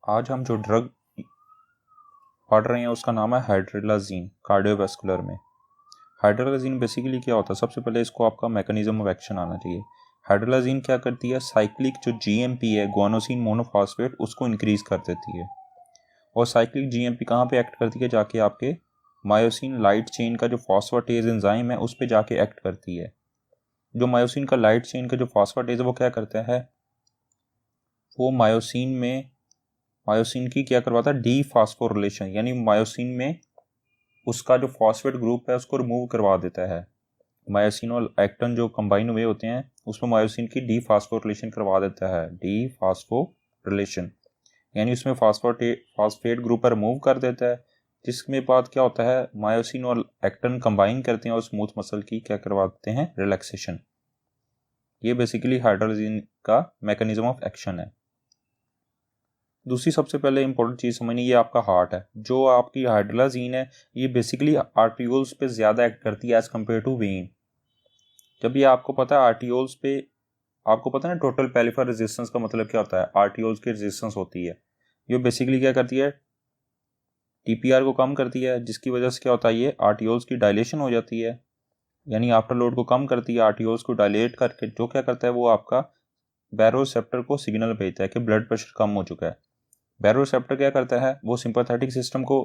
आज हम जो ड्रग पढ़ रहे हैं उसका नाम है हाइड्रोलाजीन। कार्डियोवैस्कुलर में हाइड्रोलाजीन बेसिकली क्या होता है, सबसे पहले इसको आपका मैकेनिज्म ऑफ एक्शन आना चाहिए। हाइड्रोलाजीन क्या करती है, साइक्लिक जो जीएमपी है गुआनोसिन मोनोफॉस्फेट उसको इंक्रीज कर देती है। और साइक्लिक जीएमपी कहाँ पे एक्ट करती है, जाके आपके मायोसिन लाइट चेन का जो फॉस्फेटेज एंजाइम है उस पे जाके एक्ट करती है। जो मायोसिन का लाइट चेन का जो फॉस्फेटेज है वो क्या करता है, वो मायोसिन की क्या करवाता है, डी फास्फोरिलेशन, यानी मायोसिन में उसका जो फॉस्फेट ग्रुप है उसको रिमूव करवा देता है। मायोसिन और एक्टिन जो कंबाइन हुए होते हैं उसमें मायोसिन की डी फास्फोरिलेशन करवा देता है। डी फास्फोरिलेशन यानी उसमें फॉस्फेट ग्रुप रिमूव कर देता है, जिसमें बाद क्या होता है, मायोसिन और एक्टिन कंबाइन करते हैं और स्मूथ मसल की क्या करवाते हैं, रिलैक्सेशन। ये बेसिकली हाइड्रोलाजीन का मैकेनिज्म ऑफ एक्शन है। दूसरी सबसे पहले इंपॉर्टेंट चीज़ समझनी, ये आपका हार्ट है। जो आपकी हाइड्रोलाजीन है ये बेसिकली आर्टियोल्स पे ज़्यादा एक्ट करती है एज कम्पेयर टू वेन। जब ये आपको पता है आर्टियोल्स पे, आपको पता है ना टोटल पेरिफेरल रेजिस्टेंस का मतलब क्या होता है, आर्टियोल्स की रेजिस्टेंस होती है। ये बेसिकली क्या करती है, टीपीआर को कम करती है, जिसकी वजह से क्या होता है, ये आर्टियोल्स की डायलेशन हो जाती है, यानी आफ्टर लोड को कम करती है। आर्टियोल्स को डायलेट करके जो क्या करता है, वो आपका बैरोसेप्टर को सिग्नल भेजता है कि ब्लड प्रेशर कम हो चुका है। बैरोसेप्टर क्या करता है, वो सिंपैथेटिक सिस्टम को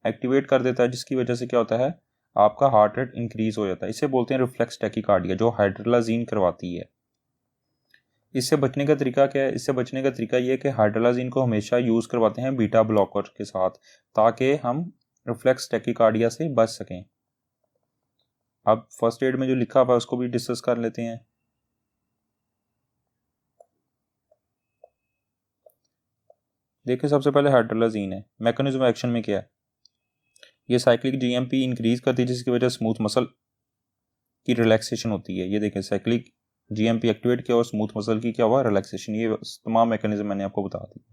एक्टिवेट कर देता है, जिसकी वजह से क्या होता है, आपका हार्ट रेट इंक्रीज हो जाता है। इसे बोलते हैं रिफ्लेक्स टैकीकार्डिया, जो हाइड्रोलाजीन करवाती है। इससे बचने का तरीका क्या है, इससे बचने का तरीका ये है कि हाइड्रोलाजीन को हमेशा यूज़ करवाते हैं बीटा ब्लॉकर के साथ, ताकि हम रिफ्लेक्स टैकीकार्डिया से बच सकें। अब फर्स्ट एड में जो लिखा हुआ है उसको भी डिस्कस कर लेते हैं। देखिए सबसे पहले हाइड्रोलाजीन है, मैकेनिज्म एक्शन में क्या है, ये साइक्लिक जीएमपी इंक्रीज करती है, जिसकी वजह से स्मूथ मसल की रिलैक्सेशन होती है। ये देखें साइक्लिक जीएमपी एक्टिवेट किया और स्मूथ मसल की क्या हुआ, रिलैक्सेशन। ये तमाम मैकेनिज्म मैंने आपको बता दी।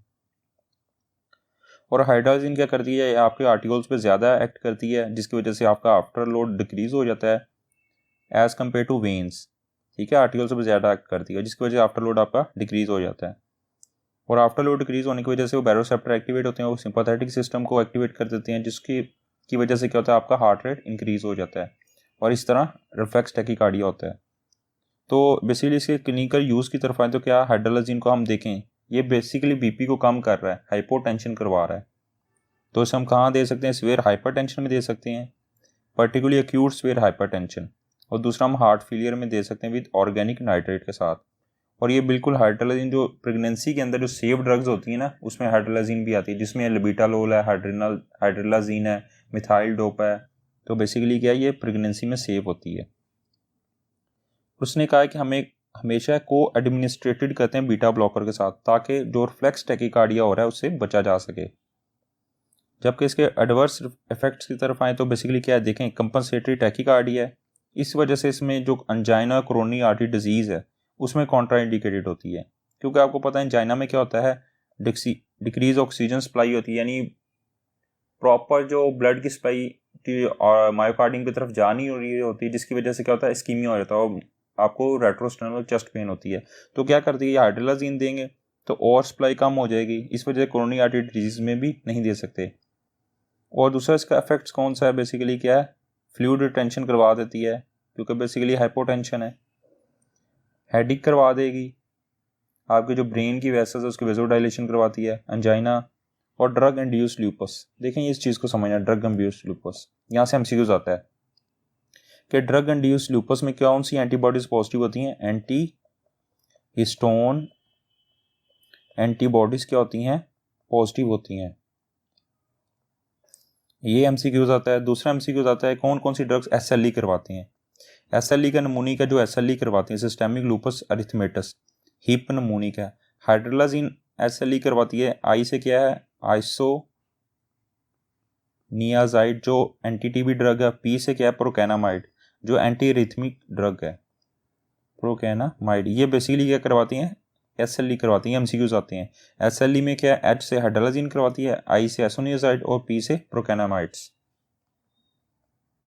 और हाइड्रोलाजीन क्या करती है, आपके आर्टिकल्स पे ज़्यादा एक्ट करती है, जिसकी वजह से आपका आफ्टर लोड डिक्रीज हो जाता है एज कम्पेयर टू वेन्स। ठीक है, आर्टिकल्स पे ज़्यादा एक्ट करती है, जिसकी वजह से आफ्टर लोड आपका डिक्रीज हो जाता है। और आफ्टर लोड डिक्रीज होने की वजह से वो बैरोसेप्टर एक्टिवेट होते हैं, वो सिंपैथेटिक सिस्टम को एक्टिवेट कर देते हैं, जिसकी वजह से क्या होता है, आपका हार्ट रेट इंक्रीज हो जाता है और इस तरह रिफ्लेक्स टैकीकार्डिया होता है। तो बेसिकली इसके क्लिनिकल यूज़ की तरफ आए तो क्या हाइड्रोलाजीन को हम देखें, ये बेसिकली बीपी को कम कर रहा है, हाइपोटेंशन करवा रहा है। तो इसे हम कहाँ दे सकते हैं, सीवियर हाइपरटेंशन में दे सकते हैं, पर्टिकुलरली एक्यूट सीवियर हाइपरटेंशन। और दूसरा हम हार्ट फेलियर में दे सकते हैं विद ऑर्गेनिक नाइट्रेट के साथ। और ये बिल्कुल हाइड्रोलाजीन जो प्रेगनेंसी के अंदर जो सेफ ड्रग्स होती है ना, उसमें हाइड्रोलाजीन भी आती है, जिसमें लिबिटालोल है, हाइड्रोलाजीन है, मिथाइल डोप है। तो बेसिकली क्या है, ये प्रेगनेंसी में सेफ होती है। उसने कहा है कि हमें हमेशा को एडमिनिस्ट्रेटेड करते हैं बीटा ब्लॉकर के साथ, ताकि जो रिफ्लेक्स टैकीकार्डिया हो रहा है उससे बचा जा सके। जबकि इसके एडवर्स इफेक्ट्स की तरफ आए तो बेसिकली क्या है, देखें कंपनसेटरी टैकीकार्डिया है। इस वजह से इसमें जो अंजाइना कोरोनरी आर्टरी डिजीज़ है उसमें कॉन्ट्राइंडिकेटेड होती है, क्योंकि आपको पता है अंजाइना में क्या होता है, डिक्रीज ऑक्सीजन सप्लाई होती है, यानी प्रॉपर जो ब्लड की सप्लाई और मायोकार्डियम की तरफ जा नहीं हो रही होती, जिसकी वजह से क्या होता है, इस्कीमिया हो जाता है और आपको रेट्रोस्टेनल चेस्ट पेन होती है। तो क्या करती है, हाइड्रोलाजीन देंगे तो और सप्लाई कम हो जाएगी, इस वजह से कोरोनरी आर्टरी डिजीज में भी नहीं दे सकते। और दूसरा इसका इफेक्ट्स कौन सा है, बेसिकली क्या है, फ्लूइड रिटेंशन करवा देती है, क्योंकि बेसिकली हाइपोटेंशन है। हेडिक करवा देगी, आपके जो ब्रेन की वेसल्स है उसकी वेसोडाइलेशन करवाती है, अंजाइना। और ड्रग इंड्यूस्ड ल्यूपस, देखें इस चीज़ को समझना, ड्रग इंड्यूस्ड ल्यूपस, यहाँ से एमसीक्यूज आता है कि ड्रग इंड्यूस्ड ल्यूपस में कौन सी एंटीबॉडीज पॉजिटिव होती हैं, एंटी हिस्टोन एंटीबॉडीज क्या होती हैं, पॉजिटिव होती हैं। ये एमसीक्यूज आता है। दूसरा एमसीक्यूज आता है, कौन कौन सी ड्रग्स एसएलई करवाती हैं। एसएलई का नमूनी का जो एसएलई करवाती है, सिस्टेमिक लूपस एरिथमेटस, हिप नमूनी का। हाइड्रोलाजीन एसएलई करवाती है, आई से क्या है, आइसोनियाजाइड जो एंटी टीबी ड्रग है, पी से क्या है, प्रोकैनामाइड जो एंटी रिथमिक ड्रग है, प्रोकैनामाइड। ये बेसिकली क्या करवाती हैं, एसएलई करवाती हैं, एमसीक्यूज आते हैं। एसएलई में क्या है, एच से हाइड्रोलाजीन करवाती है, आई से आइसोनियाजाइड और पी से प्रोकैनामाइड्स।